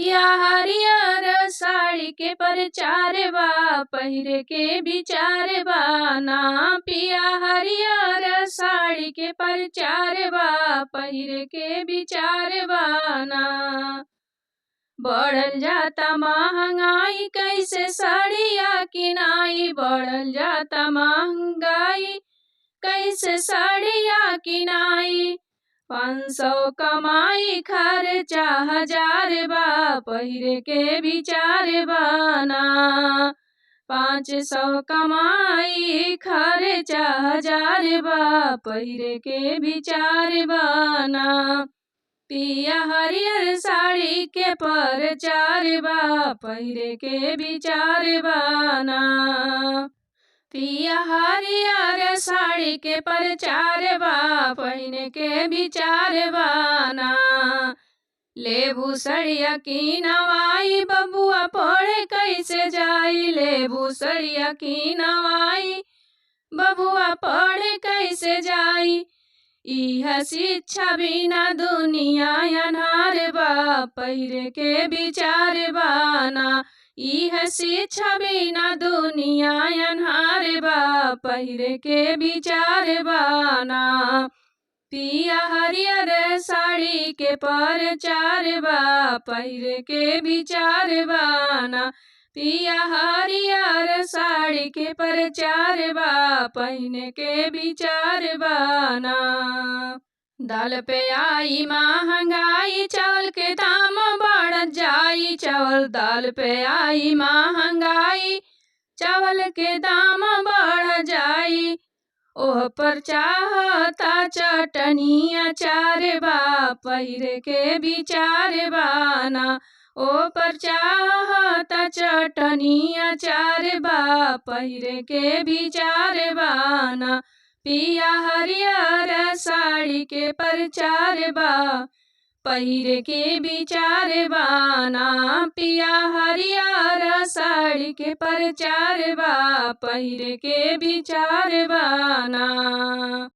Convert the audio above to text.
या हरियर साड़ी के प्रचार बा, पहिरे के विचार बा ना। पिया हरियर साड़ी के प्रचार बा, पहिरे के विचार बा ना। बढ़ल जाता महंगाई, कैसे साड़िया किनाई। बढ़ल जाता महंगाई, कैसे साड़िया किनाई। 500 कमाई खर्चा 1000 बा, पहिरे के विचार बा ना। 500 कमाई खर्चा 1000 बा, पहिरे के विचार बा ना। पिया हरियर साड़ी के प्रचार बा, पहिरे के विचार बा ना। पिया हरियर साड़ी के प्रचार बा, पहिने के विचार बा ना। लेबू सड़िया की नवाई, बबुआ पढ़े कैसे जाई। लेबू सड़िया की नवाई, बबुआ पढ़े कैसे जाई। इह शिक्षा बिना दुनिया अन्हार बा, पहिरे के विचार बा ना। इह शिक्षा बिना दुनिया अन्हार बा, पहिरे के विचार बा ना। पिया हरियर साड़ी के प्रचार बा, पहिरे के विचार बा ना। पिया हरियर साड़ी के प्रचार बा, पहिने के विचार बा ना। दाल पे आई महंगाई, चावल के दाम बढ़ जाई। चावल दाल पे आई महंगाई, चावल के दाम बढ़ जाई। ओह पर चाहता चटनी अचार बा, पहिरे के विचार बा ना। ओ पर चाहता चटनी अचार बा, पहिरे के विचार बा ना। पिया हरियर साड़ी के प्रचार बा, पहिरे के विचार बा ना। पिया हरियर साड़ी के प्रचार बा, पहिरे के विचार बा ना।